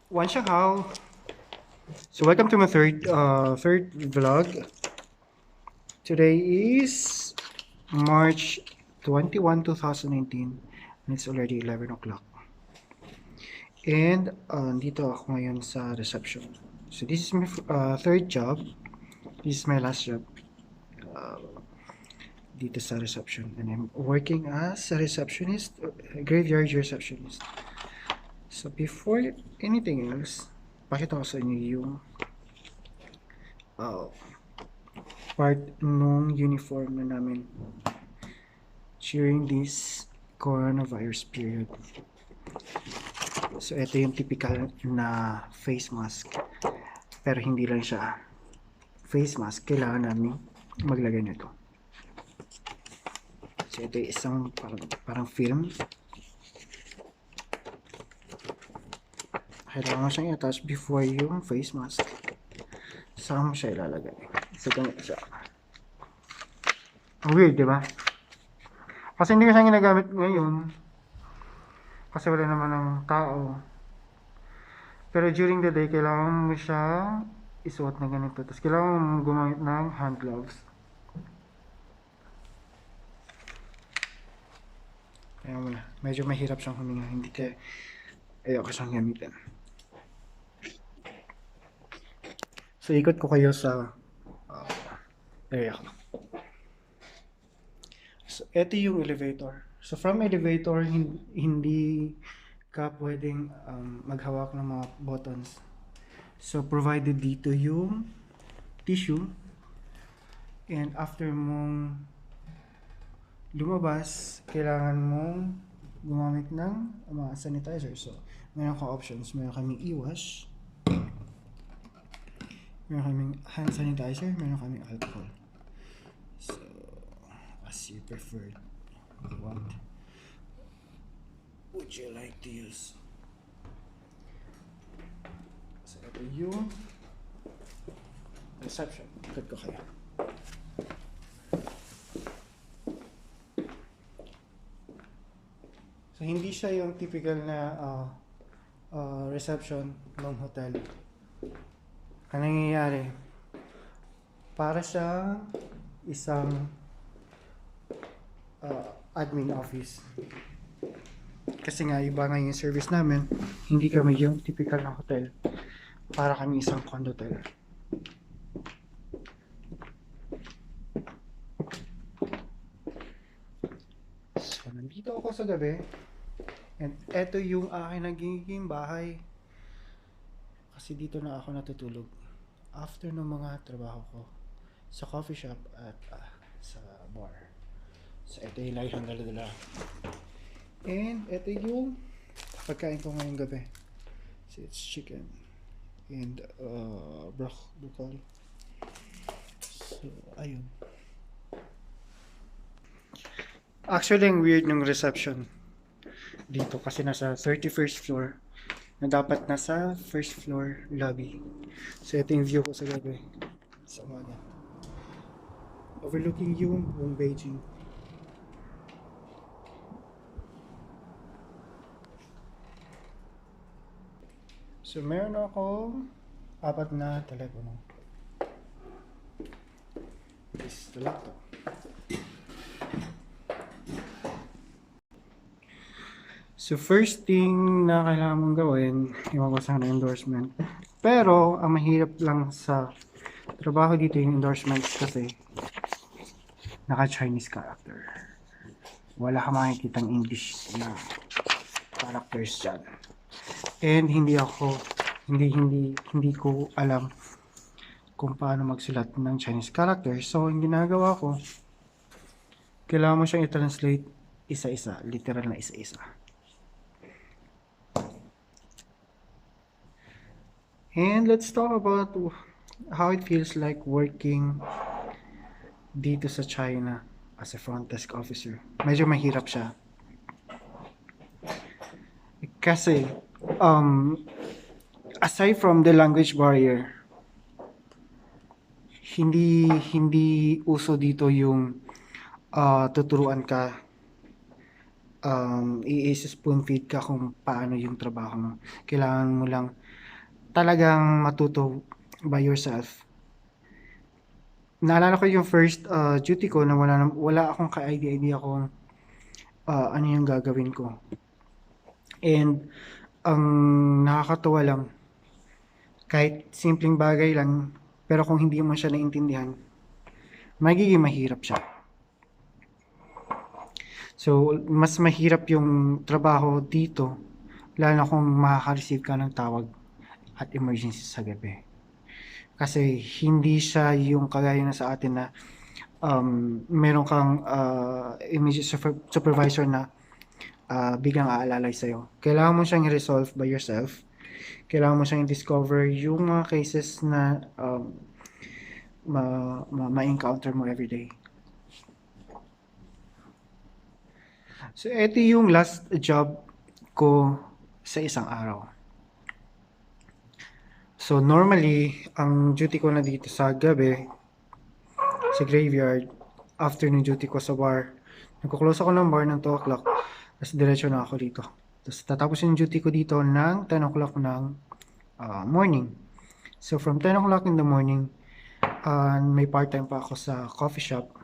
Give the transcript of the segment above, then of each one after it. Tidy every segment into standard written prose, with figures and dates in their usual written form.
Wanshahao. So welcome to my third vlog. Today is March 21, 2019, and it's already 11 o'clock. And dito ako ngayon sa reception. So this is my third job. This is my last job uh, dito sa reception, and I'm working as a receptionist, graveyard receptionist. So before anything else, pakita ko sa inyo yung uh, part nung uniform na namin during this coronavirus period. So ito yung typical na face mask, pero hindi lang siya face mask, kailangan namin maglagay nito. So ito yung isang parang film, kailangan mo siyang i-attach before yung face mask. Saan mo siya ilalagay? So ganito siya. Ang weird, di ba? Kasi hindi ko siya ginagamit ngayon kasi wala naman ng tao. Pero during the day, kailangan mo siya isuot na ganito. Tapos kailangan mo gumamit ng hand gloves. Kaya mo na. Medyo mahirap siyang huminga. Hindi kaya ayoko siyang gamitin. So ikot ko kayo sa area ko. So ito yung elevator. So from elevator, hindi ka pwedeng maghawak ng mga buttons. So provided dito yung tissue, and after mong lumabas, kailangan mong gumamit ng mga sanitizer. So meron kang options. Meron kaming e-wash, meron kaming hand sanitizer, meron kaming alcohol. So as you prefer, what would you like to use? So ito yung reception. Ikot ko kayo. So hindi siya yung typical na reception ng hotel. Ang nangyayari, para siya isang admin office. Kasi nga iba nga yung service namin, hindi kami yung typical na hotel. Para kami isang condotel. So nandito ako sa gabi, and eto yung aking nagiging bahay. Kasi dito na ako natutulog after ng mga trabaho ko sa coffee shop at sa bar. So ito yung lagi kong dala-dala. And ito yung pagkain ko ngayong gabi. So it's chicken and broccoli. So ayun. Actually, ang weird ng reception dito kasi nasa 31st floor na dapat nasa first floor lobby. So ito yung view ko sa gabi, sa umaga, overlooking yung buong Beijing. So meron akong 4 na telepono. This is the laptop. So first thing na kailangan mong gawin, iwan ko sana endorsement. Pero ang mahirap lang sa trabaho dito yung endorsements kasi naka-Chinese character. Wala ka makikitang English na characters dyan. And hindi ko alam kung paano magsulat ng Chinese character. So yung ginagawa ko, kailangan mo siyang i-translate isa-isa, literal na isa-isa. And let's talk about how it feels like working dito sa China as a front desk officer. Medyo mahirap siya. Kasi, aside from the language barrier, hindi uso dito yung tuturuan ka i-spoon feed ka kung paano yung trabaho mo. Kailangan mo lang talagang matuto by yourself. Naalala ko yung first duty ko na wala akong ka-idea kung ano yung gagawin ko. And ang nakakatuwa lang, kahit simpleng bagay lang, pero kung hindi mo siya naintindihan, magiging mahirap siya. So, mas mahirap yung trabaho dito, lalo na kung makaka-receive ka ng tawag at emergency sa gabi. Kasi hindi siya yung kagaya na sa atin na meron kang immediate supervisor na biglang aalalay sa'yo. Kailangan mo siyang i-resolve by yourself. Kailangan mo siyang i-discover yung mga cases na ma-encounter mo everyday. So, ito yung last job ko sa isang araw. So, normally, ang duty ko na dito sa gabi, sa graveyard, afternoon duty ko sa bar. Nagko-close ako ng bar ng 2 o'clock, tapos diretso na ako dito. Tapos tatapos yung duty ko dito ng 10 o'clock ng morning. So, from 10 o'clock in the morning, may part-time pa ako sa coffee shop.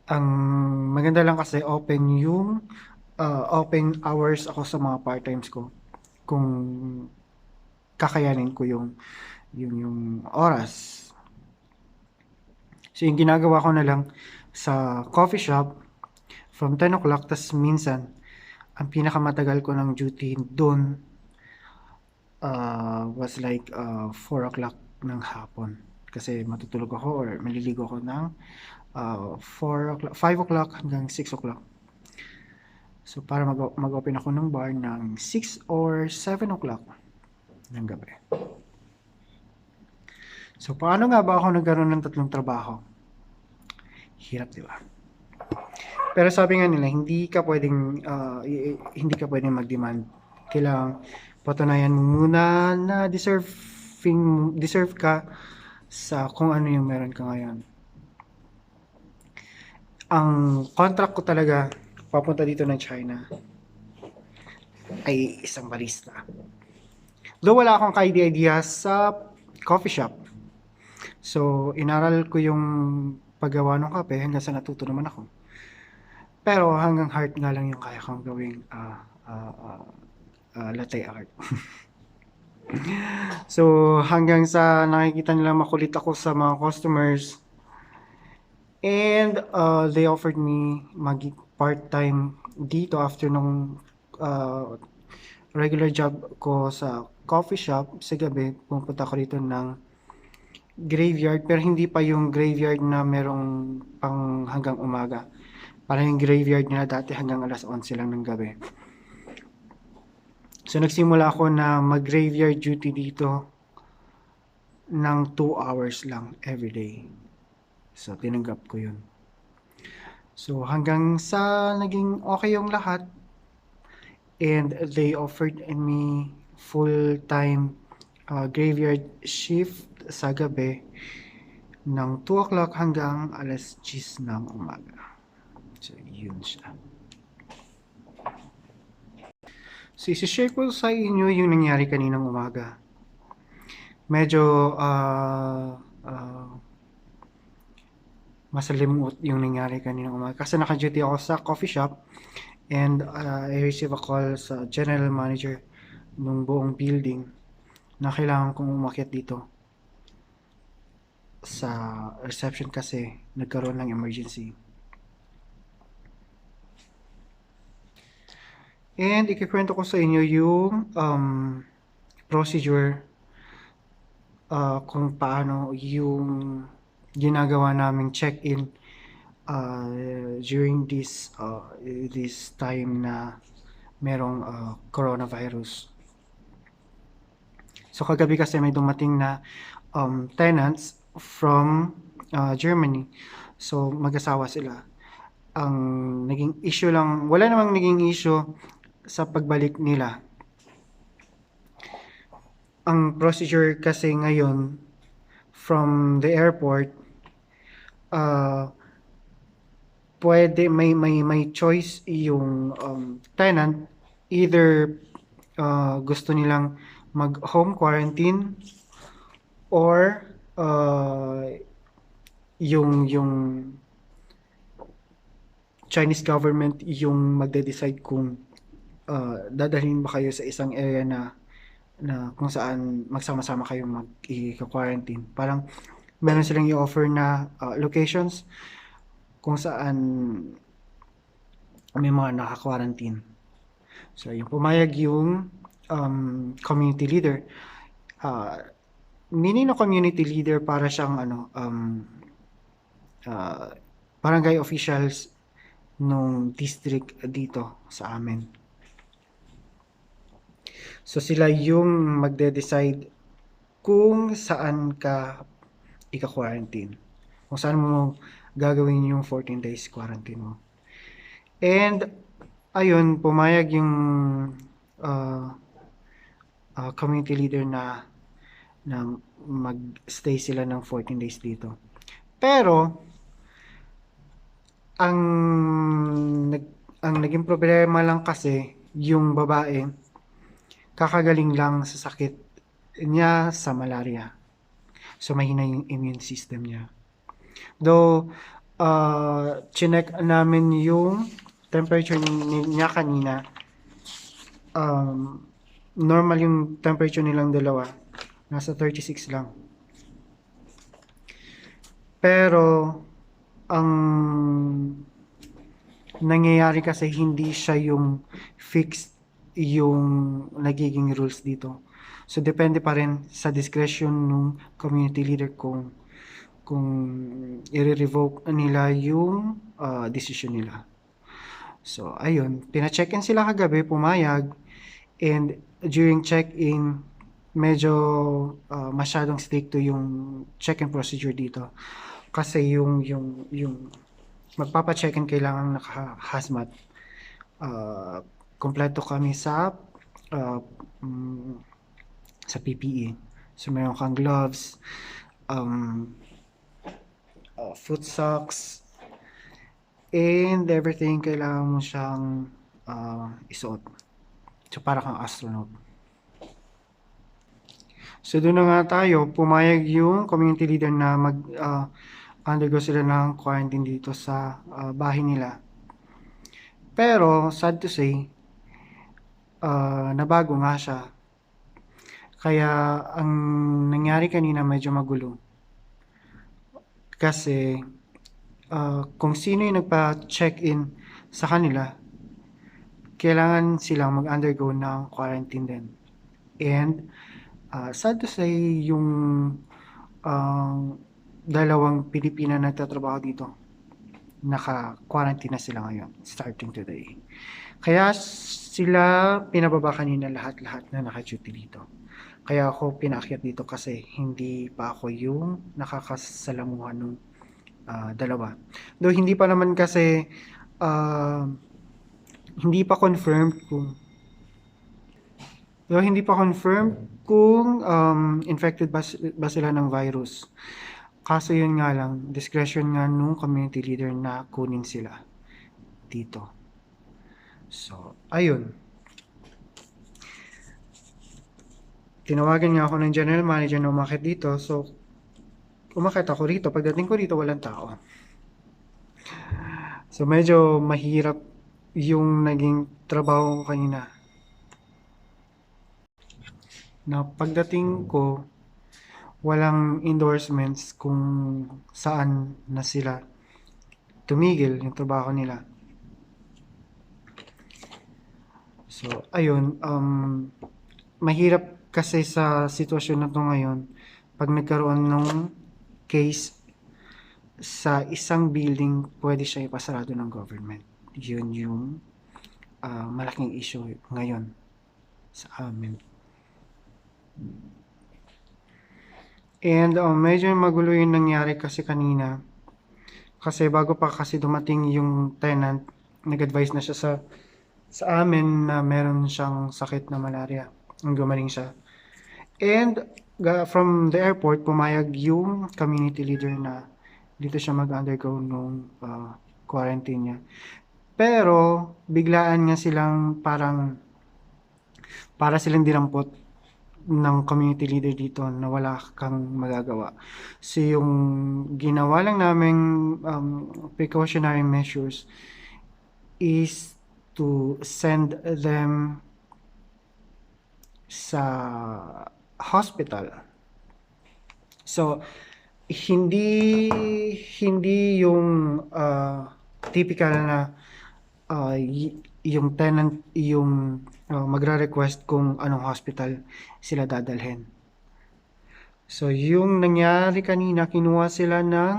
Ang maganda lang kasi open hours ako sa mga part-times ko. Kung kakayanin ko yung oras. So, yung ginagawa ko na lang sa coffee shop from 10 o'clock, tas minsan, ang pinakamatagal ko ng duty doon was like 4 o'clock ng hapon. Kasi matutulog ako or maliligo ako ng 5 o'clock hanggang 6 o'clock. So, para mag-open ako ng bar ng 6 or 7 o'clock ng gabi. So, paano nga ba ako nagkaroon ng 3 trabaho? Hirap, di ba? Pero sabi nga nila, hindi ka pwedeng mag-demand. Kailangan patunayan mo muna na deserve ka sa kung ano yung meron ka ngayon. Ang contract ko talaga papunta dito ng China ay isang barista. Though wala akong ka-idea sa coffee shop. So, inaral ko yung paggawa ng kape hanggang sa natuto naman ako. Pero hanggang heart nga lang yung kaya kong gawing latte art. So, hanggang sa nakikita nila makulit ako sa mga customers. And they offered me part-time dito after nung regular job ko sa coffee shop sa gabi. Pumunta ko dito ng graveyard, pero hindi pa yung graveyard na merong pang hanggang umaga. Parang yung graveyard nila dati hanggang alas 11 lang ng gabi. So, nagsimula ako na mag-graveyard duty dito ng 2 hours lang everyday. So, tinanggap ko yun. So, hanggang sa naging okay yung lahat, and they offered me full-time graveyard shift sa gabi ng 2 o'clock hanggang alas 10 ng umaga. So, yun siya. So, isi-share ko sa inyo yung nangyari kaninang umaga. Medyo masalimuot yung nangyari kaninang umaga. Kasi naka-duty ako sa coffee shop and I receive a call sa general manager ng buong building na kailangan kong umakyat dito sa reception kasi nagkaroon ng emergency. And ikikwento ko sa inyo yung procedure kung paano yung ginagawa naming check-in during this time na merong coronavirus. So kagabi kasi may dumating na tenants from Germany. So mag-asawa sila. Ang naging issue lang, wala namang naging issue sa pagbalik nila. Ang procedure kasi ngayon from the airport, pwede may choice yung tenant, either gusto nilang mag home quarantine, or yung Chinese government yung magde-decide kung dadalhin ba kayo sa isang area na kung saan magsama-sama kayong mag-quarantine. Parang meron silang i-offer na locations kung saan may mga naka-quarantine. So, yung pumayag yung community leader. Meaning na community leader, para siyang barangay officials nung district dito sa amin. So, sila yung magde-decide kung saan ka ika-quarantine. Kung saan mo gagawin yung 14 days quarantine mo. And, ayun, pumayag yung community leader na mag-stay sila ng 14 days dito. Pero, ang naging problema lang kasi, yung babae, kakagaling lang sa sakit niya sa malaria. So, mahina yung immune system niya. Though, chinek namin yung temperature niya kanina. Normal yung temperature nilang dalawa. Nasa 36 lang. Pero, ang nangyayari kasi hindi siya yung fixed yung nagiging rules dito. So, depende pa rin sa discretion ng community leader kung i-revoke nila yung decision nila. So, ayun. Pina-check-in sila kagabi, pumayag. And during check-in, medyo masyadong stricto yung check-in procedure dito. Kasi yung magpapa-check-in kailangan naka-hazmat. Kompleto kami sa PPE. So, meron kang gloves, foot socks, and everything kailangan mo siyang isuot. So, para kang astronaut. So, doon na nga tayo, pumayag yung community leader na undergo sila ng quarantine dito sa bahay nila. Pero, sad to say, nabago nga siya. Kaya, ang nangyari kanina medyo magulo. Kasi, kung sino yung nagpa-check-in sa kanila, kailangan silang mag-undergo ng quarantine din. And, sad to say, yung dalawang Pilipina na nagtatrabaho dito, naka-quarantine na sila ngayon, starting today. Kaya sila pinababa kanina lahat-lahat na naka-duty dito. Kaya ako pinaakyat dito kasi hindi pa ako yung nakakasalamuhan ng dalawa. Though hindi pa naman kasi hindi pa confirmed kung infected ba sila ng virus. Kaso yun nga lang, discretion nga nung community leader na kunin sila dito. So, ayun. Tinawagan nga ako ng general manager na umakit dito. So, umakit ako rito. Pagdating ko rito, walang tao. So, medyo mahirap yung naging trabaho ko kanina. Na pagdating ko, walang endorsements kung saan na sila tumigil yung trabaho nila. So, ayun, mahirap kasi sa sitwasyon na to ngayon, pag nagkaroon ng case sa isang building, pwede siya ipasarado ng government. Yun yung malaking issue ngayon sa amin. And medyo magulo yung nangyari kasi kanina. Kasi bago pa kasi dumating yung tenant, nag-advise na siya sa amin na meron siyang sakit na malaria. Gumaling siya. And from the airport, pumayag yung community leader na dito siya mag-undergo nung quarantine niya. Pero, biglaan nga silang parang, para silang dinampot ng community leader dito na wala kang magagawa. So, yung ginawa lang naming precautionary measures is to send them sa hospital. So, hindi hindi yung typical na yung tenant yung magre-request kung anong hospital sila dadalhin. So, yung nangyari kanina, kinuha sila ng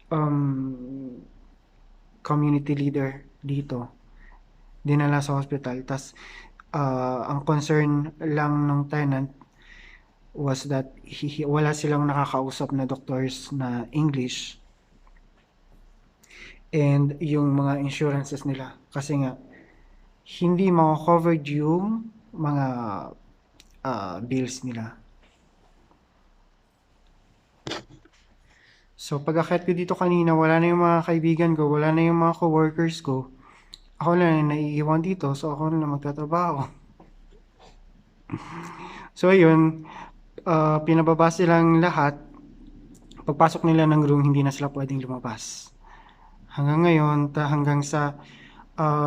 um, community leader dito. Dinala sa hospital. Tas, ang concern lang ng tenant was that wala silang nakakausap na doctors na English and yung mga insurances nila. Kasi nga, hindi mako-covered yung mga bills nila. So, pag-akyat ko dito kanina, wala na yung mga kaibigan ko, wala na yung mga co-workers ko. Ako lang na naiiwan dito, so ako na magtatrabaho. So, ayun, pinababa silang lahat. Pagpasok nila ng room, hindi na sila pwedeng lumabas. Hanggang ngayon, hanggang sa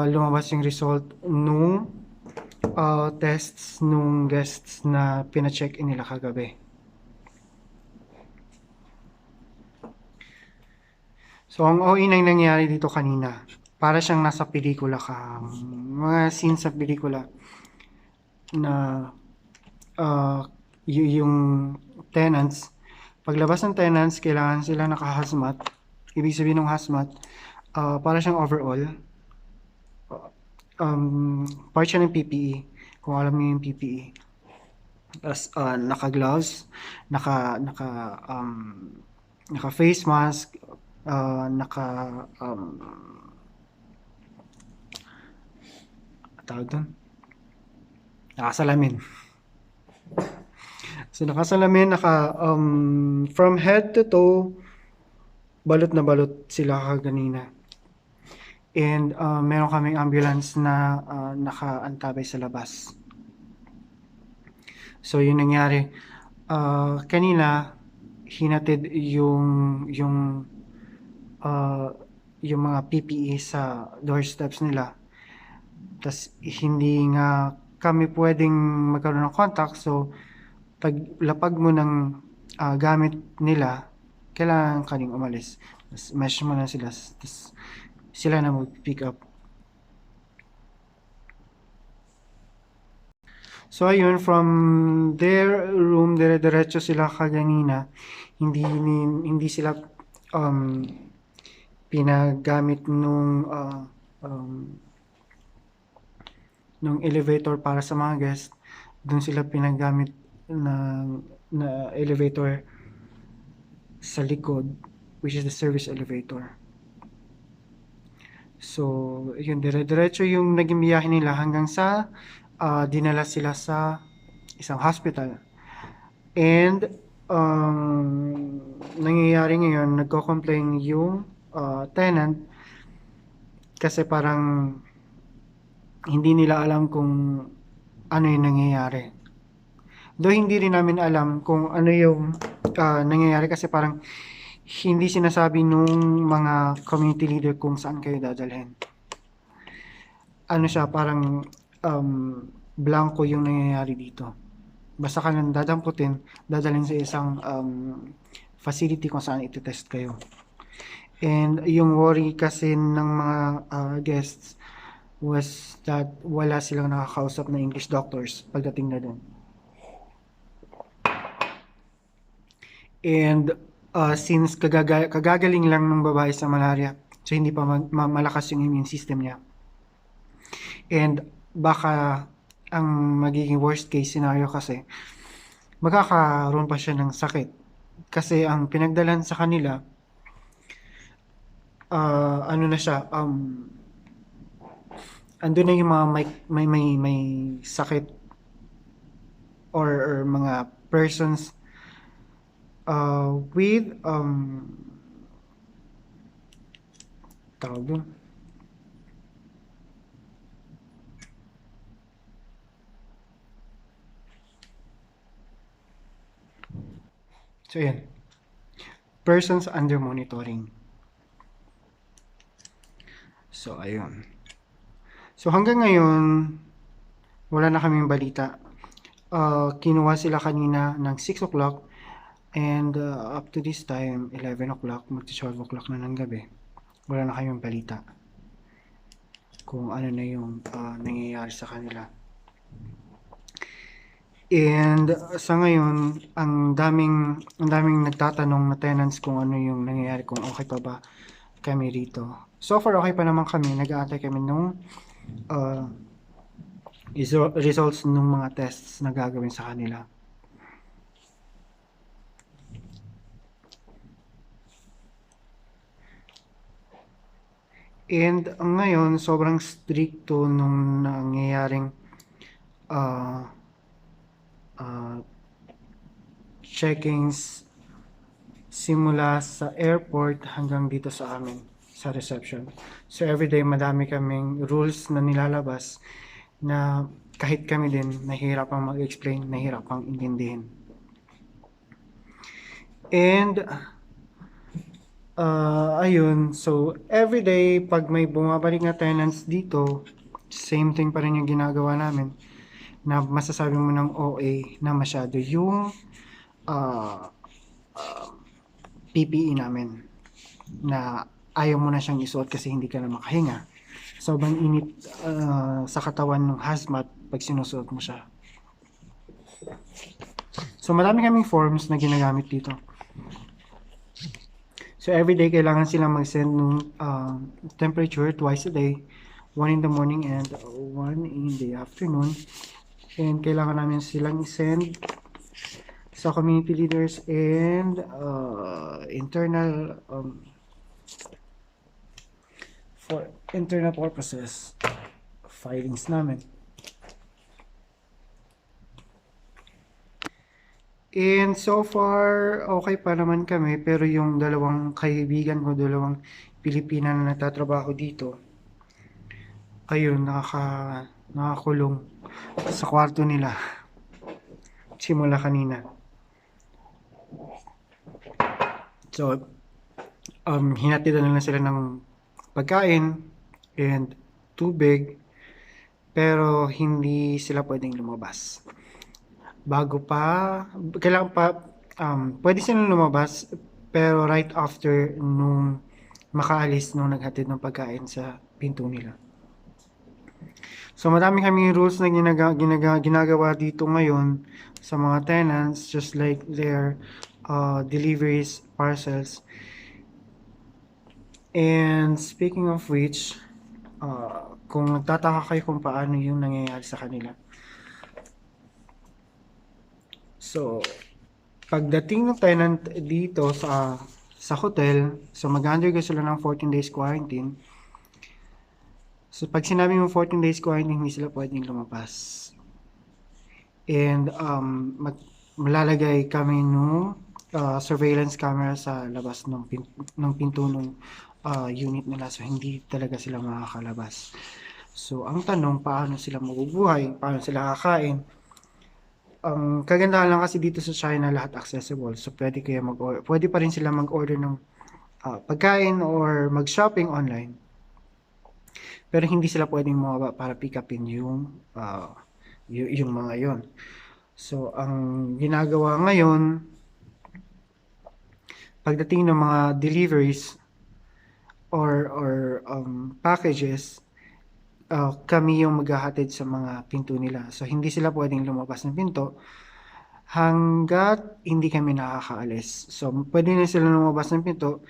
lumabas yung result nung tests nung guests na pina-check-in nila kagabi. So, ang OA na nangyari dito kanina, para siyang nasa pelikula ka. Mga scenes sa pelikula na yung tenants, paglabas ng tenants, kailangan sila naka-hazmat. Ibig sabihin ng hazmat, para siyang overall. Part siya ng PPE, kung alam niyo yung PPE. Tapos, naka-gloves, naka face mask, tawag doon, nakasalamin. So, nakasalamin, from head to toe, balot na balot sila kaganina. And meron kaming ambulance na nakaantabay sa labas. So, yun nangyari. Kanina, hinatid yung mga PPE sa doorsteps nila. Tas hindi nga kami pwedeng magkaroon ng contact. So, paglapag mo ng gamit nila, kailangan ka rin umalis. Tas mesh mo na sila. Tas sila na mag-pick up. So, ayun, from their room, dire-diretso sila kaganina. Hindi sila pinagamit nung elevator para sa mga guests. Doon sila pinagamit na elevator sa likod, which is the service elevator. So, yun, dire-diretso yung naging biyahe nila hanggang sa dinala sila sa isang hospital. And, nangyayari ngayon, nagko-complain yung tenant kasi parang hindi nila alam kung ano yung nangyayari. Though hindi rin namin alam kung ano yung nangyayari kasi parang hindi sinasabi nung mga community leader kung saan kayo dadalhin. Ano siya, parang blanco yung nangyayari dito. Basta ka nang dadamputin, dadalhin sa isang facility kung saan iti-test kayo. And yung worry kasi ng mga guests was that wala silang nakakausap na English doctors pagdating na doon. And since kagagaling lang ng babae sa malaria, so hindi pa malakas yung immune system niya. And baka ang magiging worst case scenario kasi magkakaroon pa siya ng sakit. Kasi ang pinagdalan sa kanila, ano na siya, andun na yung mga may sakit or mga persons with tawag dun. So, yan. Persons under monitoring. So, ayun. So, hanggang ngayon, wala na kaming balita. Kinuha sila kanina ng 6 o'clock and up to this time, 11 o'clock, magti-12 o'clock na ng gabi. Wala na kaming balita kung ano na yung nangyayari sa kanila. And sa ngayon, ang daming nagtatanong na tenants kung ano yung nangyayari, kung okay pa ba kami rito. So far, okay pa naman kami. Nag-aantay kami nung results ng mga tests na gagawin sa kanila. And ngayon, sobrang stricto nung nangyayaring checkings simula sa airport hanggang dito sa amin, sa reception. So everyday madami kaming rules na nilalabas na kahit kami din nahihirapang mag-explain, nahihirapang intindihin. And ayun, so everyday pag may bumabalik na tenants dito, same thing pa rin yung ginagawa namin, na masasabi mo ng OA na masyado yung PPE namin, na ayaw mo na siyang isuot kasi hindi ka na makahinga. Sobrang init sa katawan ng hazmat pag sinusuot mo siya. So marami kaming forms na ginagamit dito. So everyday kailangan silang mag-send ng temperature twice a day, one in the morning and one in the afternoon. And kailangan namin silang i-send sa community leaders and internal for internal purposes filings namin. And so far, okay pa naman kami, pero yung dalawang kaibigan ko, dalawang Pilipina na nagtatrabaho dito, ayun, nakakulong sa kwarto nila simula kanina. So, hinatidan na lang sila ng pagkain and tubig, pero hindi sila pwedeng lumabas. Kailangan pa, pwede silang lumabas, pero right after nung makaalis nung naghatid ng pagkain sa pinto nila. So marami kaming rules na ginagawa dito ngayon sa mga tenants, just like their deliveries, parcels. And speaking of which, kung nagtataka kayo kung paano yung nangyayari sa kanila. So, pagdating ng tenant dito sa hotel, so mag-undergo sila ng 14 days quarantine. So, pag sinabi mo 14 days quarantine, hindi sila pwedeng lumabas. And malalagay kami ng surveillance camera sa labas ng pinto ng unit nila. So, hindi talaga sila makakalabas. So, ang tanong, paano sila mabubuhay? Paano sila kakain? Ang kagandahan lang kasi dito sa China, lahat accessible. So, pwede pa rin sila mag-order ng pagkain or mag-shopping online. Pero hindi sila pwedeng mababa para pick upin yung mga yon. So, ang ginagawa ngayon, pagdating ng mga deliveries or packages, kami yung maghahatid sa mga pinto nila. So, hindi sila pwedeng lumabas ng pinto hanggat hindi kami nakakaalis. So, pwede na sila lumabas ng pinto.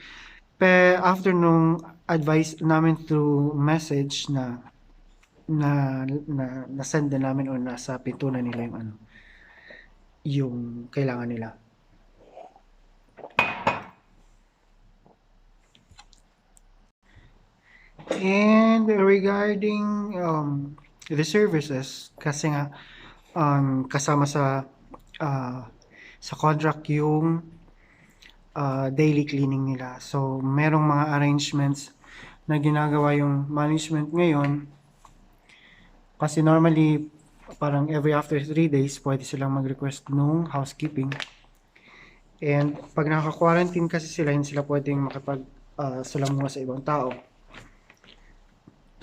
Pero after nung advice namin through message na send na namin o nasa pinto na nila yung kailangan nila. And regarding the services, kasi nga kasama sa contract yung daily cleaning nila. So merong mga arrangements na ginagawa yung management ngayon. Kasi normally, parang every after 3 days, pwede silang mag-request nung housekeeping. And pag naka-quarantine kasi sila, hindi sila pwedeng salamuha sa ibang tao.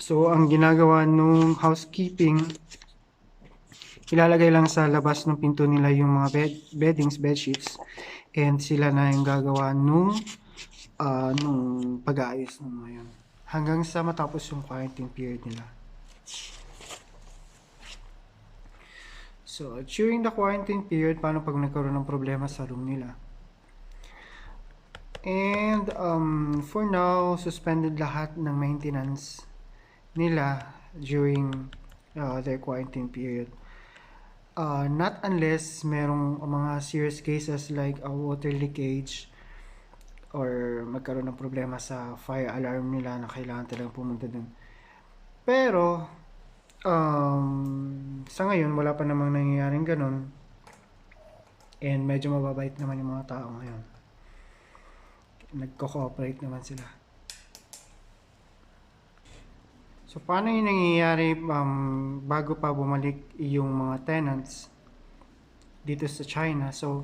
So, ang ginagawa nung housekeeping, ilalagay lang sa labas ng pinto nila yung mga beddings, bedsheets, and sila na yung gagawa nung pag-aayos ng mga yun. Hanggang sa matapos yung quarantine period nila. So, during the quarantine period, paano pag nagkaroon ng problema sa room nila? And for now, suspended lahat ng maintenance nila during their quarantine period. Not unless merong mga serious cases like a water leakage or magkaroon ng problema sa fire alarm nila na kailangan talagang pumunta dun. Pero, sa ngayon, wala pa namang nangyayaring ganun. And medyo mababait naman yung mga tao ngayon. Nagko-cooperate naman sila. So, paano yung nangyayari bago pa bumalik yung mga tenants dito sa China? So,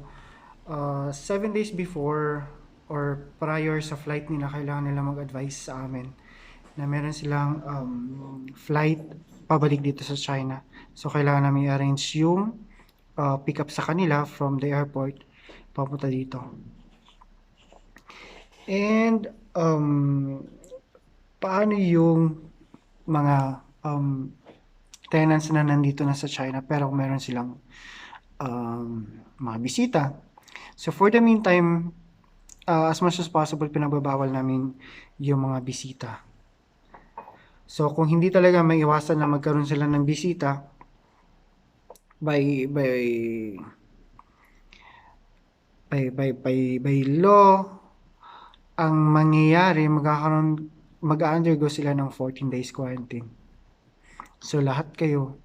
7 days before or prior sa flight nila, kailangan nila mag-advise sa amin na meron silang flight pabalik dito sa China. So, kailangan namin i-arrange yung pick up sa kanila from the airport papunta dito. And, paano yung mga tenants na nandito na sa China pero meron silang mga bisita. So for the meantime, as much as possible, pinagbabawal namin yung mga bisita. So kung hindi talaga may iwasan na magkaroon sila ng bisita, by law, ang mangyayari, mag-undergo sila ng 14 days quarantine. So lahat kayo,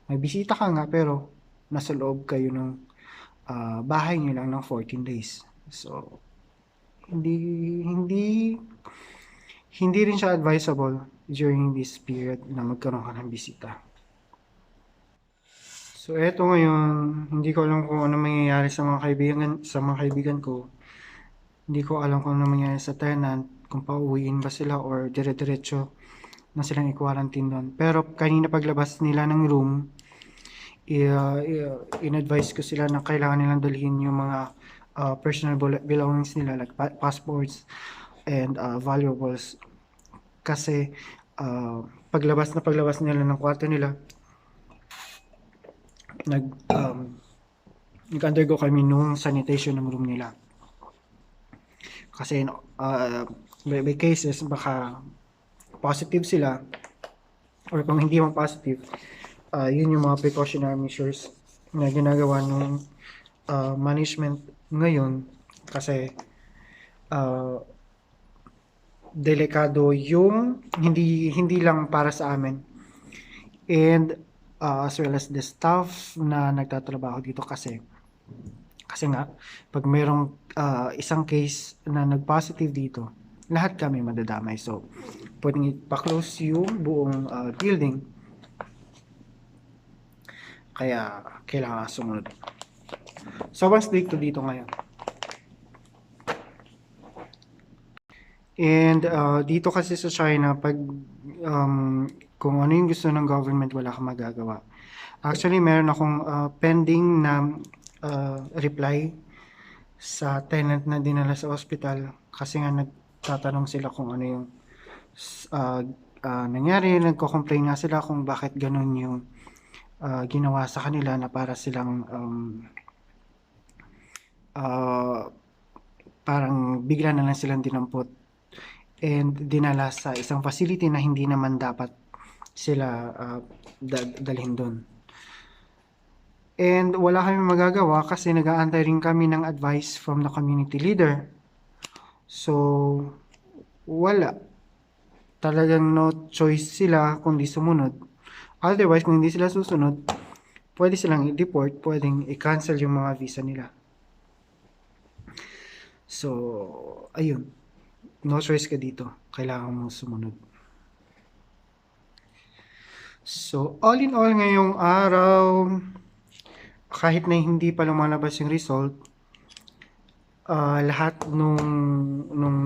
may bisita ka nga pero nasa loob kayo ng bahay niyo lang ng 14 days. So hindi rin siya advisable during this period na magkaroon ka ng bisita. So eto ngayon, hindi ko alam kung ano mangyayari sa mga kaibigan ko. Hindi ko alam kung ano mangyayari sa tenant, kung pauwiin ba sila or dire-diretso na silang i-quarantine doon. Pero kanina paglabas nila ng room, in-advise ko sila na kailangan nilang dalhin yung mga personal belongings nila like passports and valuables. Kasi paglabas nila ng kwarto nila, nag-undergo kami nung sanitation ng room nila. Kasi may cases baka positive sila or kung hindi man positive, yun yung mga precautionary measures na ginagawa ng management ngayon kasi delikado yung hindi lang para sa amin and as well as the staff na nagtatrabaho dito kasi nga pag mayroong isang case na nag-positive dito, lahat kami madadamay. So pwedeng ipa-close yung buong building. Kaya kailangan sumunod. Sobrang stricto dito ngayon. And dito kasi sa China, pag kung ano yung gusto ng government, wala kang magagawa. Actually, meron akong pending na reply sa tenant na dinala sa hospital kasi nga nagtatanong sila kung ano yung nangyari. Nagko-complain nga sila kung bakit ganun yung ginawa sa kanila na para silang parang bigla na lang silang dinampot and dinala sa isang facility na hindi naman dapat sila dalhin doon. And wala kami magagawa kasi nag-aantay rin kami ng advice from the community leader. So, wala. Talagang no choice sila kundi sumunod. Otherwise, kung hindi sila susunod, pwede silang i-deport, pwedeng i-cancel yung mga visa nila. So, ayun. no choice ka dito. Kailangan mo sumunod. So, all in all ngayong araw, kahit na hindi pa lumalabas yung result, lahat nung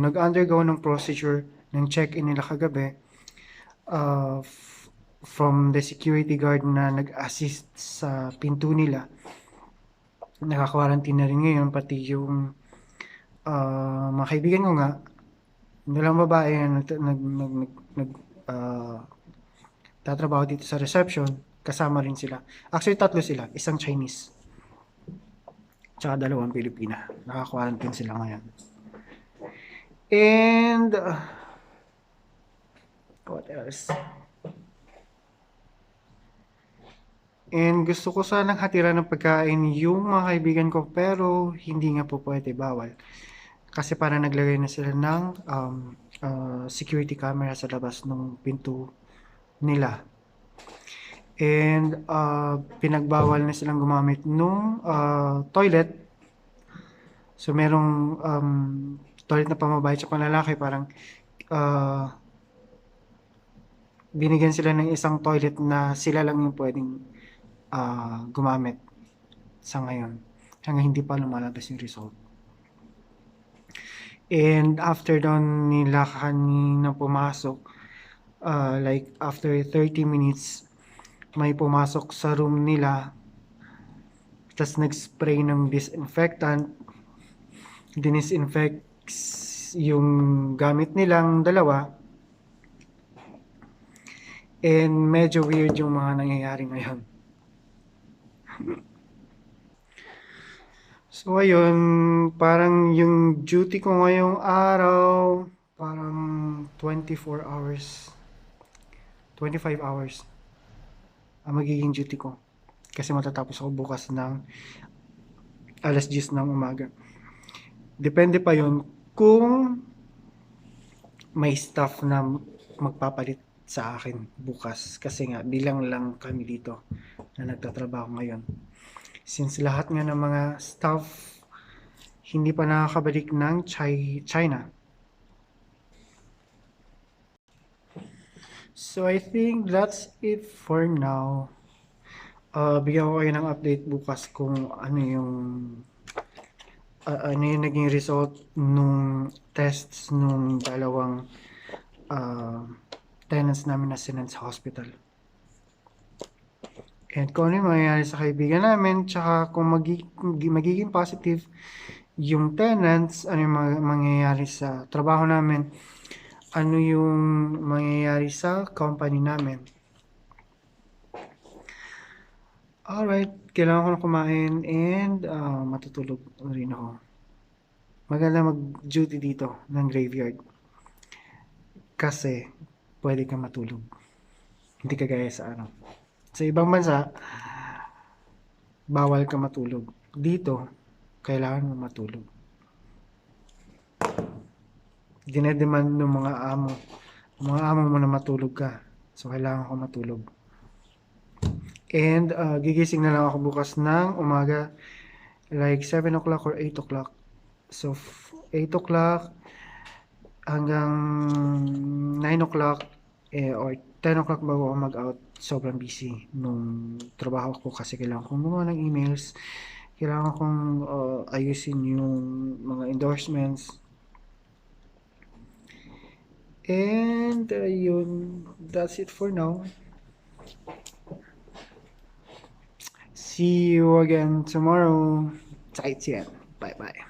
nag-undergo ng procedure ng check-in nila kagabi, from the security guard na nag-assist sa pinto nila, naka-quarantine na rin ngayon, pati yung mga kaibigan ko nga, dalang babae na tatrabaho dito sa reception, kasama rin sila. Actually, tatlo sila. Isang Chinese. Tsaka dalawang Pilipina. Naka-quarantine sila ngayon. And, what else? And gusto ko sanang hatiran ng pagkain yung mga kaibigan ko, pero hindi nga po pwede, bawal. Kasi para naglagay na sila ng security camera sa labas ng pinto nila. And pinagbawal na silang gumamit nung toilet. So merong toilet na pambabae at panlalaki, parang binigyan sila ng isang toilet na sila lang yung pwedeng gumamit sa ngayon. Hanggang hindi pa lumalabas yung result. And after doon nila kanina pumasok, like after 30 minutes, may pumasok sa room nila, tapos nag-spray ng disinfectant, dinisinfect yung gamit nilang dalawa, and medyo weird yung mga nangyayari ngayon. So ayun, parang yung duty ko ngayong araw, parang 24 hours, 25 hours ang magiging duty ko. Kasi matatapos ako bukas ng alas 10 ng umaga. Depende pa yun kung may staff na magpapalit sa akin bukas. Kasi nga, bilang lang kami dito na nagtatrabaho ngayon. Since lahat nga ng mga staff hindi pa nakakabalik ng China. So I think that's it for now. Bigyan ko kayo ng update bukas kung ano yung naging result nung tests nung dalawang tenants namin na sinend sa hospital. And kung ano yung mangyayari sa kaibigan namin, tsaka kung magiging positive yung tenants, ano yung mangyayari sa trabaho namin, ano yung mangyayari sa company namin. Alright, kailangan ko na kumain and matutulog rin ako. Maganda mag-duty dito ng graveyard. Kasi pwede kang matulog. Hindi kagaya sa ano. Sa ibang bansa, bawal ka matulog. Dito, kailangan mo matulog. Dinedemand ng mga amo. Mga amo mo na matulog ka. So, kailangan ko matulog. And gigising na lang ako bukas ng umaga, like 7 o'clock or 8 o'clock. So 8 o'clock hanggang 9 o'clock or 10 o'clock bago ako mag-out. Sobrang busy nung trabaho ko kasi kailangan kong gumawa ng emails, kailangan kong ayusin yung mga endorsements. And yun, that's it for now. See you again tomorrow. 再见，拜拜。